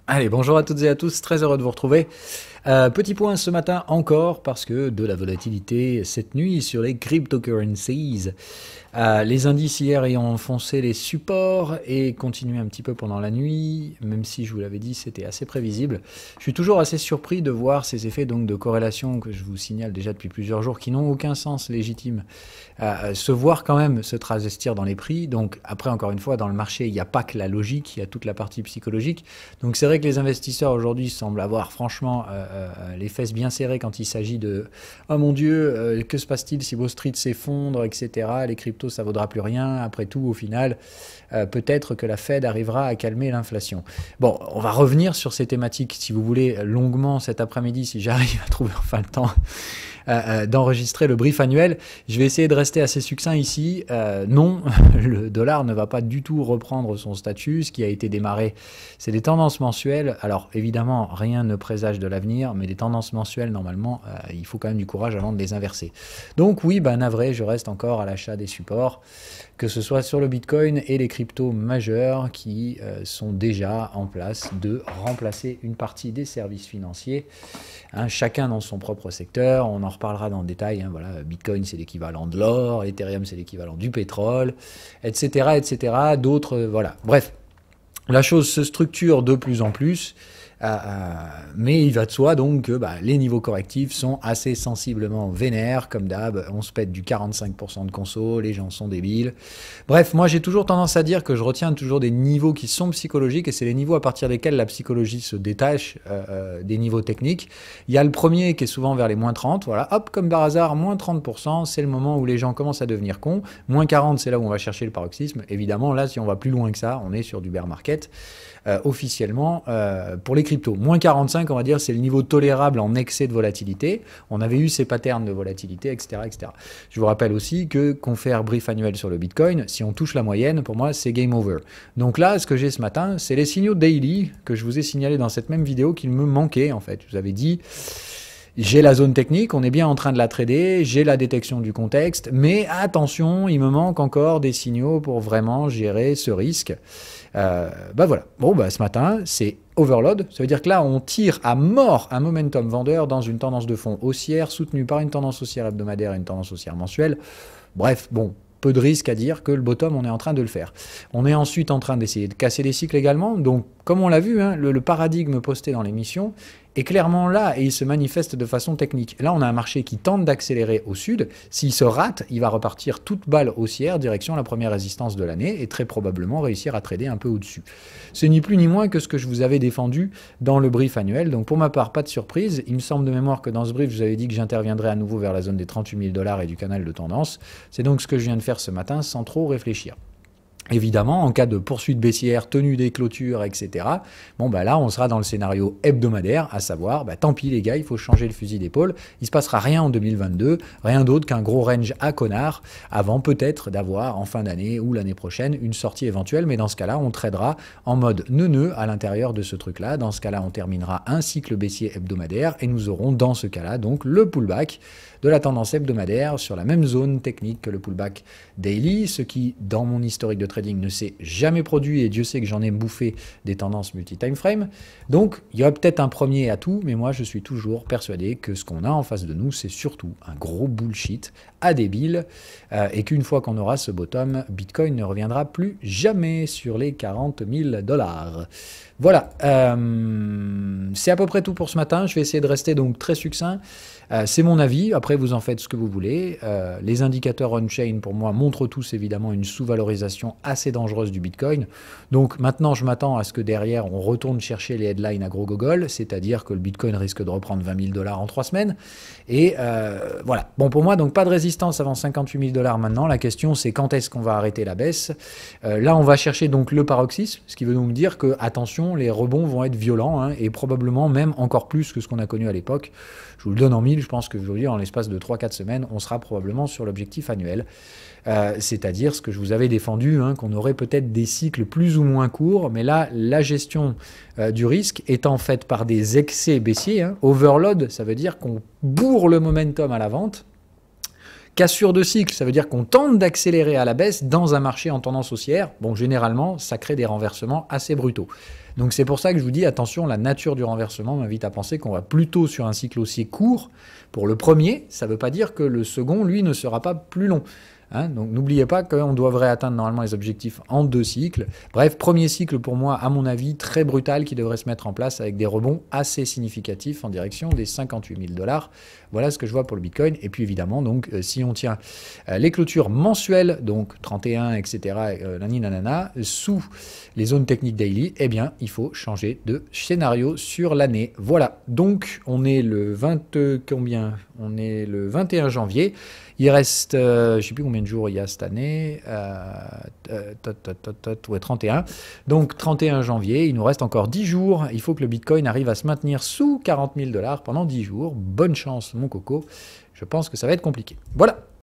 Allez, bonjour à toutes et à tous, très heureux de vous retrouver. Petit point ce matin encore parce que de la volatilité cette nuit sur les cryptocurrencies. Les indices hier ayant enfoncé les supports et continué un petit peu pendant la nuit, même si je vous l'avais dit c'était assez prévisible. Je suis toujours assez surpris de voir ces effets donc de corrélation que je vous signale déjà depuis plusieurs jours qui n'ont aucun sens légitime se voir quand même se travestir dans les prix. Donc après encore une fois dans le marché il n'y a pas que la logique, il y a toute la partie psychologique. Donc c'est vrai que les investisseurs aujourd'hui semblent avoir franchement les fesses bien serrées quand il s'agit de oh mon Dieu, que se passe-t-il si Wall Street s'effondre, etc. Les cryptos, ça vaudra plus rien. Après tout, au final, peut-être que la Fed arrivera à calmer l'inflation. Bon, on va revenir sur ces thématiques, si vous voulez, longuement cet après-midi, si j'arrive à trouver enfin le temps d'enregistrer le brief annuel. Je vais essayer de rester assez succinct ici. Non, le dollar ne va pas du tout reprendre son statut. Ce qui a été démarré, c'est des tendances mensuelles. Alors évidemment, rien ne présage de l'avenir, mais les tendances mensuelles, normalement, il faut quand même du courage avant de les inverser. Donc oui, navré, je reste encore à l'achat des supports, que ce soit sur le Bitcoin et les cryptos majeurs qui sont déjà en place de remplacer une partie des services financiers, hein, chacun dans son propre secteur. On en reparlera dans le détail. Hein, voilà, Bitcoin, c'est l'équivalent de l'or, Ethereum, c'est l'équivalent du pétrole, etc., etc. D'autres, voilà. Bref, la chose se structure de plus en plus. Mais il va de soi donc que les niveaux correctifs sont assez sensiblement vénères, comme d'hab, on se pète du 45% de conso, les gens sont débiles. Bref, moi j'ai toujours tendance à dire que je retiens toujours des niveaux qui sont psychologiques, et c'est les niveaux à partir desquels la psychologie se détache des niveaux techniques. Il y a le premier qui est souvent vers les moins 30, voilà, hop, comme par hasard, moins 30%, c'est le moment où les gens commencent à devenir cons. Moins 40, c'est là où on va chercher le paroxysme. Évidemment, là, si on va plus loin que ça, on est sur du bear market. Officiellement pour les cryptos. Moins 45, on va dire, c'est le niveau tolérable en excès de volatilité. On avait eu ces patterns de volatilité, etc., etc. Je vous rappelle aussi que confère brief annuel sur le Bitcoin, si on touche la moyenne, pour moi, c'est game over. Donc là, ce que j'ai ce matin, c'est les signaux daily que je vous ai signalé dans cette même vidéo qu'il me manquait, en fait. Je vous avais dit... J'ai la zone technique, on est bien en train de la trader, j'ai la détection du contexte, mais attention, il me manque encore des signaux pour vraiment gérer ce risque. Voilà. Bon, ce matin, c'est overload. Ça veut dire que là, on tire à mort un momentum vendeur dans une tendance de fond haussière, soutenue par une tendance haussière hebdomadaire et une tendance haussière mensuelle. Bref, bon, peu de risque à dire que le bottom, on est en train de le faire. On est ensuite en train d'essayer de casser les cycles également. Donc, comme on l'a vu, hein, le paradigme posté dans l'émission est clairement là et il se manifeste de façon technique. Là, on a un marché qui tente d'accélérer au sud. S'il se rate, il va repartir toute balle haussière, direction la première résistance de l'année et très probablement réussir à trader un peu au-dessus. C'est ni plus ni moins que ce que je vous avais défendu dans le brief annuel. Donc pour ma part, pas de surprise. Il me semble de mémoire que dans ce brief, je vous avais dit que j'interviendrai à nouveau vers la zone des 38 000 $ et du canal de tendance. C'est donc ce que je viens de faire ce matin sans trop réfléchir. Évidemment, en cas de poursuite baissière, tenue des clôtures, etc., là, on sera dans le scénario hebdomadaire, à savoir, tant pis les gars, il faut changer le fusil d'épaule, il se passera rien en 2022, rien d'autre qu'un gros range à connard, avant peut-être d'avoir, en fin d'année ou l'année prochaine, une sortie éventuelle, mais dans ce cas-là, on tradera en mode neuneu à l'intérieur de ce truc-là. Dans ce cas-là, on terminera un cycle baissier hebdomadaire, et nous aurons dans ce cas-là, donc, le pullback de la tendance hebdomadaire sur la même zone technique que le pullback daily, ce qui, dans mon historique de trading, ne s'est jamais produit, et Dieu sait que j'en ai bouffé des tendances multi-time frame. Donc, il y aurait peut-être un premier atout, mais moi, je suis toujours persuadé que ce qu'on a en face de nous, c'est surtout un gros bullshit à débile, et qu'une fois qu'on aura ce bottom, Bitcoin ne reviendra plus jamais sur les 40 000 $. Voilà, c'est à peu près tout pour ce matin. Je vais essayer de rester donc très succinct. C'est mon avis, après vous en faites ce que vous voulez. Les indicateurs on-chain pour moi montrent tous évidemment une sous-valorisation assez dangereuse du Bitcoin. Donc maintenant je m'attends à ce que derrière on retourne chercher les headlines à gros gogol, c'est-à-dire que le Bitcoin risque de reprendre 20 000 $ en 3 semaines. Et voilà, bon pour moi donc pas de résistance avant 58 000 $ maintenant. La question c'est quand est-ce qu'on va arrêter la baisse. Là on va chercher donc le paroxysme, ce qui veut donc dire que attention, les rebonds vont être violents, hein, et probablement même encore plus que ce qu'on a connu à l'époque. Je vous le donne en mille, je pense que je veux dire, en l'espace de 3-4 semaines, on sera probablement sur l'objectif annuel. C'est-à-dire ce que je vous avais défendu, hein, qu'on aurait peut-être des cycles plus ou moins courts, mais là, la gestion du risque étant faite par des excès baissiers, hein, overload, ça veut dire qu'on bourre le momentum à la vente, Cassure de cycle, ça veut dire qu'on tente d'accélérer à la baisse dans un marché en tendance haussière. Bon, généralement, ça crée des renversements assez brutaux. Donc c'est pour ça que je vous dis, attention, la nature du renversement m'invite à penser qu'on va plutôt sur un cycle haussier court. Pour le premier, ça ne veut pas dire que le second, lui, ne sera pas plus long. Hein, donc n'oubliez pas qu'on devrait atteindre normalement les objectifs en 2 cycles. Bref, premier cycle pour moi, à mon avis, très brutal qui devrait se mettre en place avec des rebonds assez significatifs en direction des 58 000 $. Voilà ce que je vois pour le Bitcoin. Et puis évidemment, donc, si on tient les clôtures mensuelles, donc 31, etc., nani nanana, sous les zones techniques daily, eh bien, il faut changer de scénario sur l'année. Voilà. Donc, on est le 21 janvier. Il reste, je ne sais plus combien de jours il y a cette année, ouais, 31. Donc 31 janvier, il nous reste encore 10 jours. Il faut que le Bitcoin arrive à se maintenir sous 40 000 $ pendant 10 jours. Bonne chance, mon coco. Je pense que ça va être compliqué. Voilà.